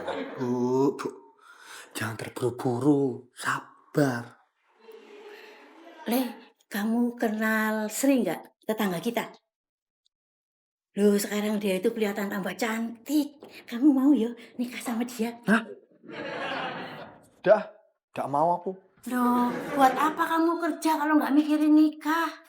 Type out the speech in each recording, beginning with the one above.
Bu, jangan terburu-buru, sabar. Le, kamu kenal Sri nggak? Tetangga kita. Loh, sekarang dia itu kelihatan tambah cantik. Kamu mau ya nikah sama dia? Hah? Udah mau aku. Loh, buat apa kamu kerja kalau nggak mikirin nikah?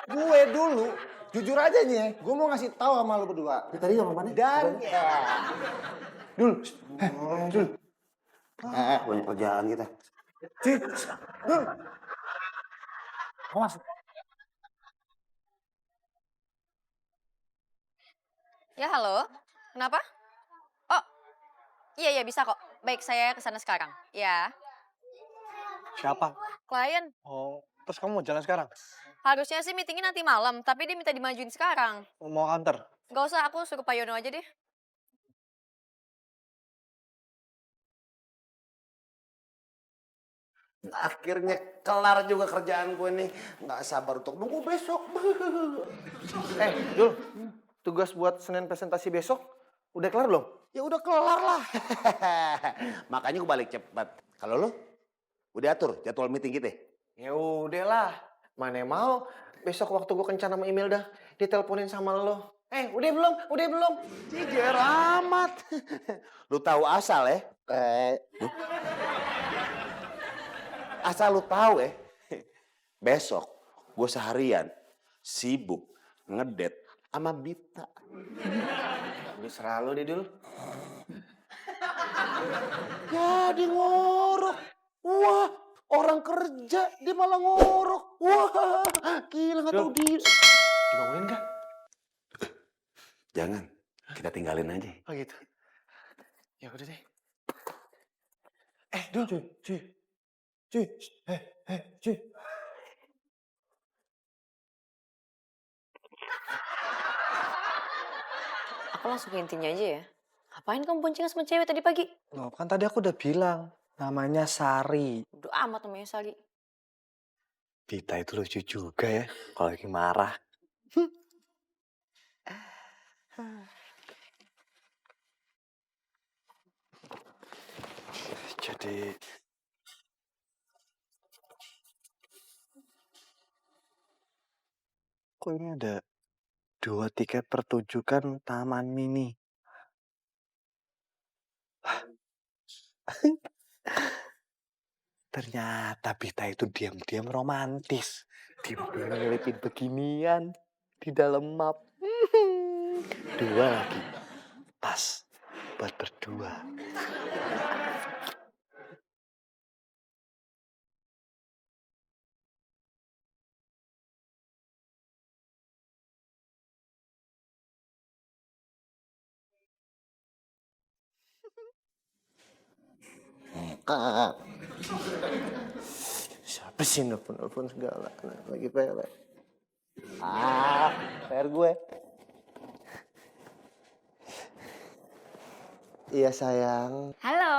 Gue dulu, jujur aja nih ya, gue mau ngasih tahu sama lo berdua. Tadi sama mana? Dan ya, Dul, Dul, Banyak kerjaan kita. Ci, Dul. Awas. Ya, halo. Kenapa? Oh, iya bisa kok. Baik, saya ke sana sekarang. Ya, Siapa? klien. Oh, terus kamu mau jalan sekarang? Harusnya sih meetingnya nanti malam, tapi dia minta dimajuin sekarang. Mau anter? Gak usah, aku suruh Pak Yono aja deh. Akhirnya kelar juga kerjaan gue nih. Nggak sabar untuk nunggu besok. Dul, tugas buat Senin presentasi besok udah kelar belum? Ya udah kelar lah. Makanya gue balik cepet. Kalau lo udah atur jadwal meeting kita? Ya udahlah, mana mau besok waktu gue kencan sama Imelda diteleponin sama lo. Udah belum? Udah belum? Ciger amat. Lu tahu asal ya? Asal lu tahu ya. Besok gue seharian sibuk ngedet sama Bita. Udah serah lo deh, Dul. Jadi ngorok. Wah, orang kerja dia malah ngorok. Wah, gila nggak tahu diri. Dibangunin kah? Jangan, kita tinggalin aja. Oh gitu. Ya udah deh. Dul. Cuy. Cuy. Aku langsung ke intinya aja ya. Ngapain kamu boncengan sama cewek tadi pagi? Loh, kan tadi aku udah bilang, namanya Sari. Udah amat namanya Sali. Dita itu lucu juga ya, kalau lagi marah. Jadi... Kok ini ada 2 tiket pertunjukan Taman Mini? Ternyata Bita itu diam-diam romantis. Diam-diam ngelipin beginian di dalam map. 2 lagi. Pas buat berdua. Siapa sih nelfon segala? Lagi pele. PR gue. Iya sayang. Halo.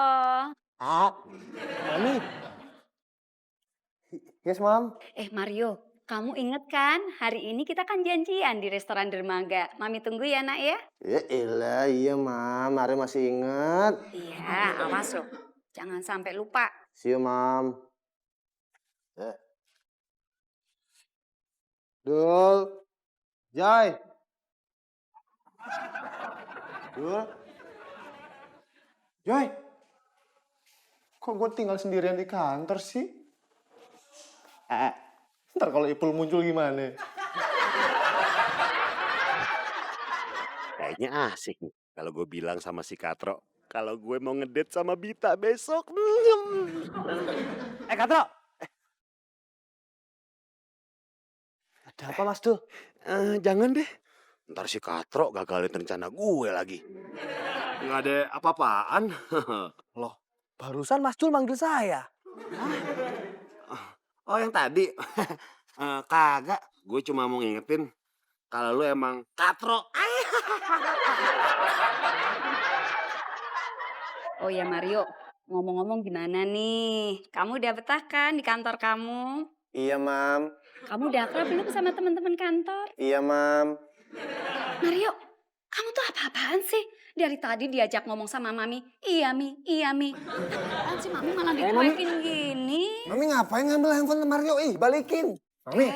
Mami. Yes, Mam. Mario, kamu inget kan hari ini kita kan janjian di restoran Dermaga. Mami tunggu ya nak ya. Ya elah, iya Mam. Mari masih inget. Iya, awas loh. Jangan sampai lupa. See you, Mam. Dul. Jai. Dul. Joy. Kok gue tinggal sendirian di kantor sih? Ntar kalau Ipul muncul gimana? Kayaknya asik nih kalau gue bilang sama si Katro kalau gue mau ngedate sama Bita besok. Katro! Ada apa Mas Dul? Jangan deh. Ntar si Katro gagalin rencana gue lagi. Nggak ada apa-apaan. Loh, barusan Mas Dul manggil saya. Oh yang tadi? Kagak. Gue cuma mau ngingetin kalau lu emang Katro. Oh ya Mario, ngomong-ngomong gimana nih? Kamu udah betah kan di kantor kamu? Iya, Mam. Kamu udah akrab belum sama teman-teman kantor? Iya, Mam. Mario, kamu tuh apa-apaan sih? Dari tadi diajak ngomong sama Mami, iya Mi, iya Mi. Apaan sih Mami malah dicuekin gini? Mami ngapain ngambil handphone Mario? Ih, balikin. Mami.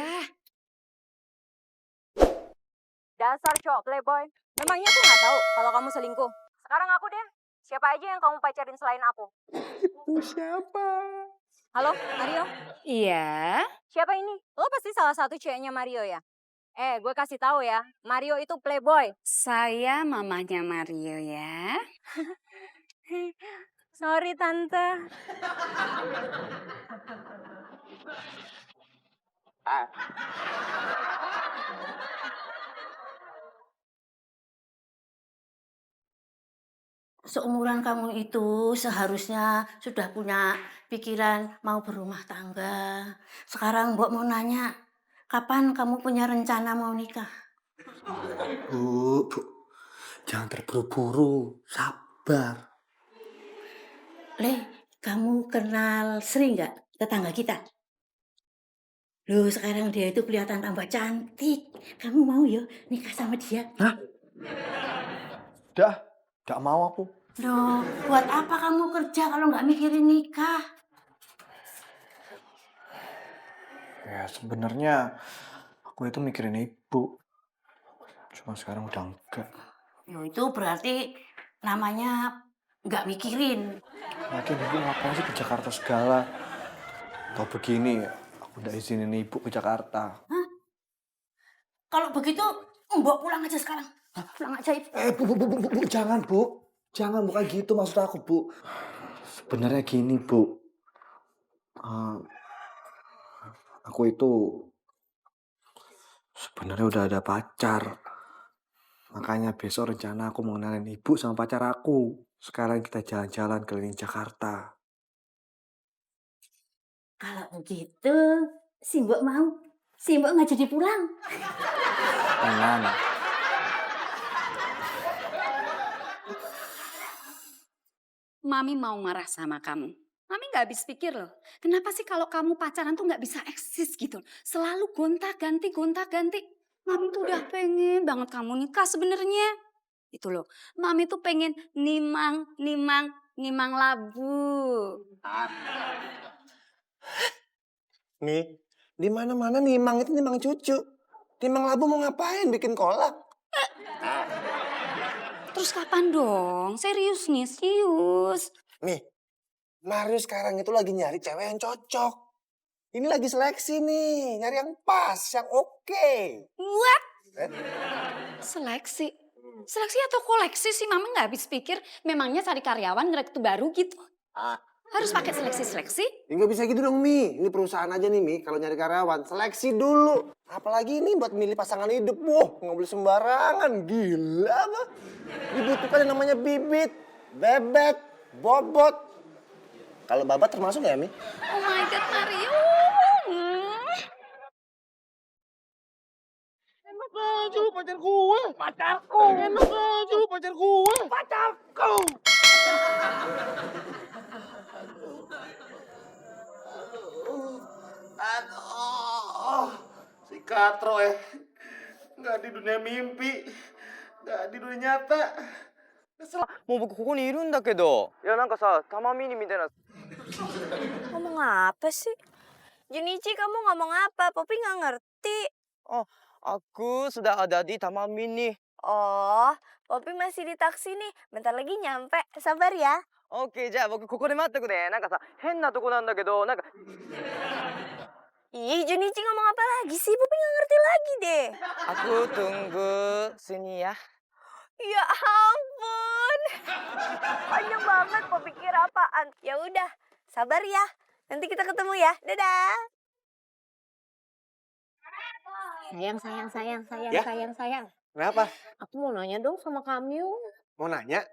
Dasar cowok playboy. Memangnya aku nggak tahu kalau kamu selingkuh. Sekarang aku deh. Siapa aja yang kamu pacarin selain aku? Itu siapa? Halo, Mario? Iya. Siapa ini? Lo pasti salah satu ceweknya Mario ya? Gue kasih tahu ya, Mario itu playboy. Saya mamanya Mario ya. Sorry tante. Seumuran kamu itu seharusnya sudah punya pikiran mau berumah tangga. Sekarang Mbok mau nanya, kapan kamu punya rencana mau nikah? Bu, jangan terburu-buru, sabar. Kamu kenal Sri nggak, tetangga kita? Loh, sekarang dia itu kelihatan tambah cantik. Kamu mau ya nikah sama dia? Gak mau aku. Loh, buat apa kamu kerja kalau nggak mikirin nikah? Ya sebenarnya aku itu mikirin ibu. Cuma sekarang udah enggak. Yo, itu berarti namanya nggak mikirin. Lagian ibu ngapain sih ke Jakarta segala? Tahu begini, aku udah izinin ibu ke Jakarta. Kalau begitu, Mbok pulang aja sekarang. Pulang aja itu. Bu, jangan Bu. Jangan, bukan gitu maksud aku, Bu. Sebenarnya gini, Bu. Aku itu sebenarnya udah ada pacar. Makanya besok rencana aku mau kenalin ibu sama pacar aku. Sekarang kita jalan-jalan keliling Jakarta. Kalau begitu, si Mbok mau. Si Mbok nggak jadi pulang. Tenang. Mami mau marah sama kamu. Mami nggak habis pikir loh. Kenapa sih kalau kamu pacaran tuh nggak bisa eksis gitu? Selalu gonta-ganti, gonta-ganti. Mami tuh udah pengen banget kamu nikah sebenarnya. Itu loh. Mami tuh pengen nimang labu. Nih, di mana-mana nimang itu nimang cucu. Nimang labu mau ngapain? Bikin kolak. Terus kapan dong? Serius nih, serius. Nih, Mario sekarang itu lagi nyari cewek yang cocok. Ini lagi seleksi nih, nyari yang pas, yang oke. What? Seleksi? Seleksi atau koleksi sih? Mama nggak habis pikir. Memangnya cari karyawan ngerekrut baru gitu? Harus pakai seleksi-seleksi? Ya nggak bisa gitu dong, Mi. Ini perusahaan aja nih, Mi. Kalau nyari karyawan, seleksi dulu. Apalagi ini buat milih pasangan hidup. Wah, nggak boleh sembarangan. Gila, apa? Dibutuhkan yang namanya bibit, bebek, bobot. Kalau babat termasuk ya, Mi? Oh my God, Mario. Enak aja lu pacar gue. Pacarku. Enak aja lu pacar gue. Pacarku. Aduh, si Katro nggak di dunia mimpi, nggak di dunia nyata. もう僕ここにいるんだけど。いやなんかさ、たまみにみたいな。 Ngomong apa sih? Junichi, kamu ngomong apa? Poppy nggak ngerti. Oh, aku sudah ada di Taman Mini. Oh, Poppy masih di taksi nih. Bentar lagi nyampe. Sabar ya. Oke, じゃあ僕ここで待ってくね。なんかさ、変なとこなんだけど、なんか。 Ih, Junichi ngomong apa lagi sih? Poppy nggak ngerti lagi deh. Aku tunggu sini ya. Ya ampun. Panjang banget, Poppy kira apaan? Ya udah, sabar ya. Nanti kita ketemu ya. Dadah. Sayang. Kenapa? Aku mau nanya dong sama Kamyu. Mau nanya?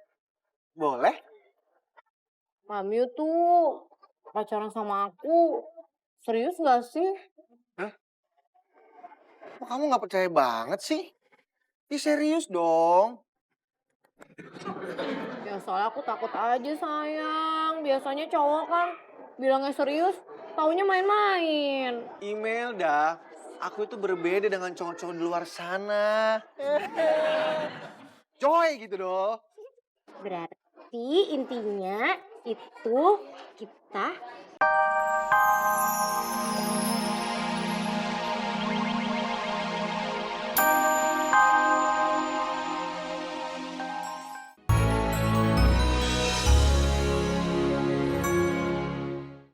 Boleh? Kamyu tuh pacaran sama aku. Serius gak sih? Kok kamu nggak percaya banget sih? Ih, serius dong. Ya soalnya aku takut aja sayang. Biasanya cowok kan bilangnya serius, taunya main-main. Email dah. aku itu berbeda dengan cowok-cowok di luar sana. Coy gitu dong. Berarti intinya itu kita